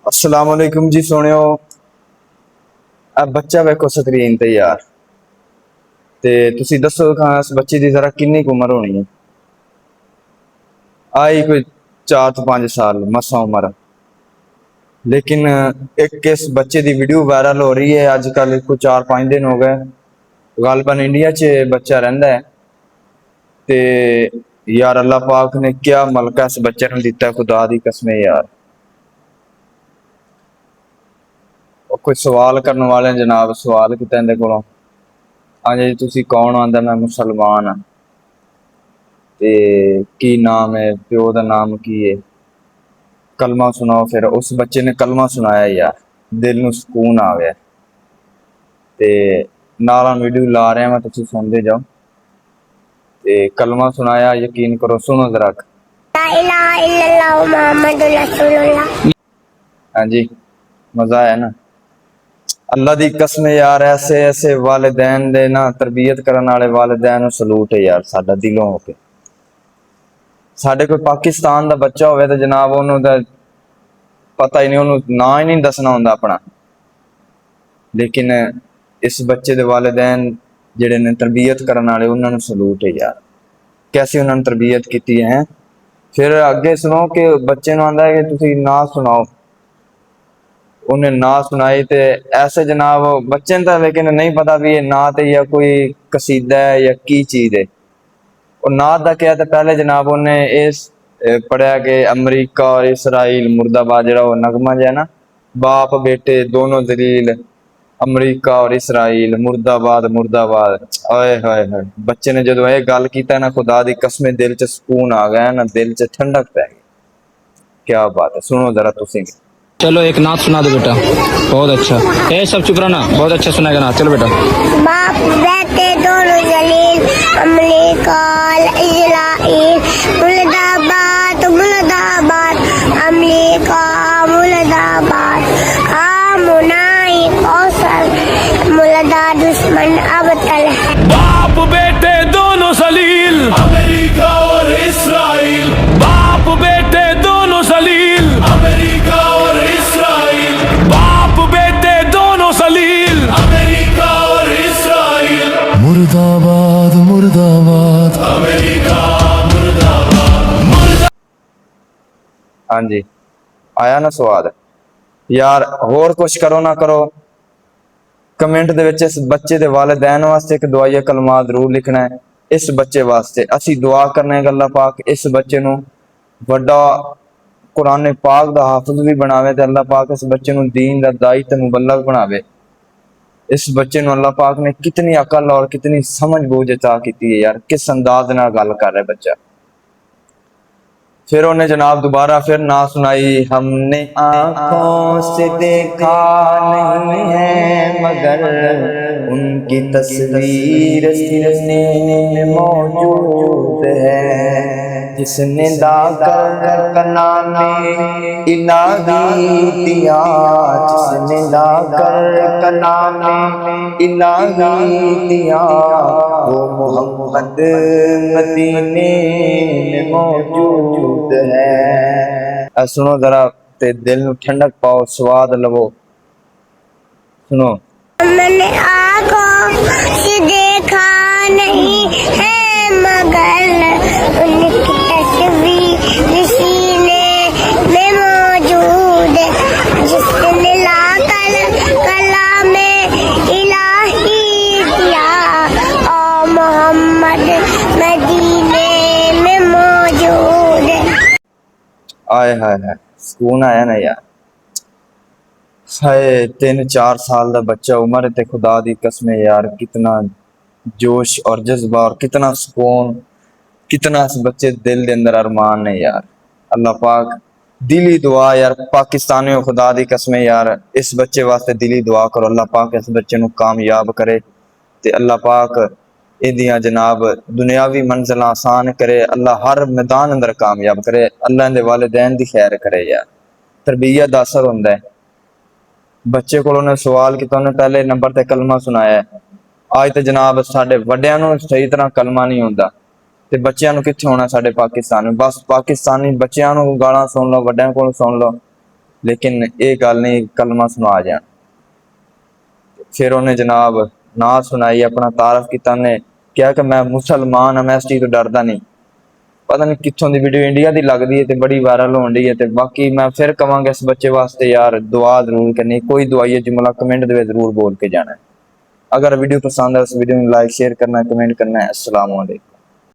अस्सलाम वालेकुम जी सोनियो। अब बच्चा वेखो स्क्रीन ते यार, ते तुसी दसो खां इस बच्चे दी जरा किन्नी कुछ उम्र होनी है? आई कोई 4 तो 5 साल मसा उम्र। लेकिन एक इस बच्चे दी वीडियो वायरल हो रही है आजकल, को 4-5 दिन हो गए। गालबन इंडिया च बच्चा रहिंदा है ते यार अल्लाह पाक ने क्या मलका इस बच्चे नूं दिता, खुदा दी कसम यार। और कोई सवाल करने वाले जनाब सवाल किता इहदे कोलों, हाँ जी तुसी कौन हो? आंदा मैं मुसलमान हाँ। ते की नाम है, प्यो दा नाम की है? कलमा सुनाओ। फिर उस बच्चे ने कलमा सुनाया यार, दिल नूं सुकून आ गया। ते नाल वीडियो ला रहा मैं, तुसी सुनते जाओ। ते कलमा सुनाया, यकीन करो, सुनो जरा। ला इलाहा इल्लल्लाह मुहम्मदुर रसूलुल्लाह। हाँ जी, मजा आया ना? अल्लाह दी कसम यार, ऐसे ऐसे वालिदैन दे ना तरबियत करने वाले वालिदैन नूं सलूट है यार साडा दिलों हो के। साडे कोई पाकिस्तान दा बच्चा होवे ते जनाब ओनू दा पता ही नहीं, ओनू ना ही नहीं दसना हुंदा अपना। लेकिन इस बच्चे दे वालिदैन जिहड़े ने तरबियत करने वाले, उन्हां नूं सलूट है यार, कैसी उन्होंने तरबियत की है। फिर अगे सुनो कि बच्चे नूं आंदा है कि तुसी ना सुनाओ। उन्हें ना सुनाई ते ऐसे जनाब बच्चे तो लेकिन नहीं पता भी ये नात है या कोई कसीदा है या की चीज है। और नात का क्या, तो पहले जनाब उन्हें इस पढ़िया कि अमरीका और इसराइल मुर्दाबाद, जरा नगमा जो है ना, बाप बेटे दोनों दलील, अमरीका और इसराइल मुर्दाबाद मुर्दाबाद। आए हाय हाय, बच्चे ने जो ये गल कीता ना, खुदा दी कसम दिल च सुकून आ गया ना, दिल च ठंडक पै गई। क्या बात है, सुनो जरा तुसी। चलो एक नात सुना दो बेटा, बहुत अच्छा। ए सब चुप रहना, बहुत अच्छा सुनाएगा नात। चलो बेटा। बाप बेटे दोनों जलील, अमरीका इजराइल मुर्दाबाद मुर्दाबाद, अमरीका मुर्दाबाद, मुनाई कौशल मुर्दा दुश्मन अबतल है। बाप बेटे दोनों जलील, अमेरिका और इसराइल। बाप बेटे दोनों जलील, अमेरिका और इसराइल। बाप बेटे दोनों जलील, अमेरिका और इसराइल। मुर्दाबाद मुर्दाबाद, अमेरिका मुर्दाबाद। हाँ जी, आया ना स्वाद यार। होर कुछ करो ना करो, कमेंट दे विच इस बच्चे दे वालिदैन वास्ते एक दुआया कलमा जरूर लिखना है। इस बच्चे वास्ते असी दुआ करने अल्लाह पाक इस बच्चे नूं वड्डा कुरान पाक दा हाफिज भी बनावे ते अल्लाह पाक इस बच्चे नूं दीन दा दाई ते मुबल्लग बनावे। इस बच्चे नूं अल्लाह पाक ने कितनी अकल और कितनी समझ बूझ अता की है यार, किस अंदाज नाल गल कर रहा है बच्चा। फिर उन्हें जनाब दोबारा फिर ना सुनाई, हमने आंखों से देखा नहीं है मगर उनकी तस्वीर सीने में मौजूद है। जिसने लाकर कलामे इलाही दिया, जिसने लाकर कलामे इलाही दिया, वो मोहम्मद मदीने में मौजूद है। सुनो जरा ते दिल नूं ठंडक पाओ, स्वाद लवो। सुनो। मैंने आँखों से देखा नहीं है मगर उनकी तस्वीर सीने में मौजूद है। जिसने लाकर कलामे इलाही दिया, और मोहम्मद मदीने में मौजूद है। आए हाय हाय, सुकून आया ना यार। हाय 3-4 साल का बच्चा उम्र ते खुदा दी कसम यार, कितना जोश और जज्बा और कितना सुकून, कितना इस बच्चे दिल के अंदर अरमान है यार। अल्लाह पाक दिली दुआ यार पाकिस्तानियों, खुदा दी कसम यार इस बच्चे वास्ते दिली दुआ करो, अल्लाह पाक इस बच्चे नूं कामयाब करे ते अल्लाह पाक इहदियां जनाब दुनियावी मंजिल आसान करे, अल्लाह हर मैदान अंदर कामयाब करे, अल्लाह इहदे वालिदैन दी खैर करे यार। तरबियत दा असर हुंदा है। बच्चे को उन्हें सवाल किया, उन्हें पहले नंबर ते कलमा सुनाया। आज तो जनाब साडे वड्डियां नूं सही तरह कलमा नहीं हुंदा ते बच्चियां नूं कित्थे होना साडे पाकिस्तान में। बस पाकिस्तानी बच्चियां नूं गालां सुन लो, वड्डियां कोलों सुन लो, ਲੇਕਿਨ ਇਹ ਗੱਲ ਨਹੀਂ ਕਲਮਾ ਸੁਣਾ ਜਾਣ। ਫਿਰ ਉਹਨੇ ਜਨਾਬ ਨਾ ਸੁਣਾਈ, ਆਪਣਾ ਤਾਰਫ ਕੀਤਾ, ਉਹਨੇ ਕਿਹਾ ਕਿ ਮੈਂ ਮੁਸਲਮਾਨ ਹਾਂ, ਮੈਂ ਇਸ ਚੀਜ਼ ਤੋਂ ਡਰਦਾ ਨਹੀਂ। ਪਤਾ ਨਹੀਂ ਕਿੱਥੋਂ ਦੀ ਵੀਡੀਓ, ਇੰਡੀਆ ਦੀ ਲੱਗਦੀ ਹੈ ਤੇ ਬੜੀ ਵਾਇਰਲ ਹੋਣ ਡਈ ਹੈ। ਤੇ ਬਾਕੀ ਮੈਂ ਫਿਰ ਕਵਾਂਗਾ ਇਸ ਬੱਚੇ ਵਾਸਤੇ ਯਾਰ ਦੁਆ ਜ਼ਰੂਰ ਕਰਨੀ, ਕੋਈ ਦੁਆਈ ਜੁਮਲਾ ਕਮੈਂਟ ਦੇ ਵਿੱਚ ਜ਼ਰੂਰ ਬੋਲ ਕੇ ਜਾਣਾ। ਅਗਰ ਵੀਡੀਓ ਪਸੰਦ ਹੈ ਇਸ ਵੀਡੀਓ ਨੂੰ ਲਾइक शेयर करना, कमेंट करना है। अस्सलाम वालेकुम।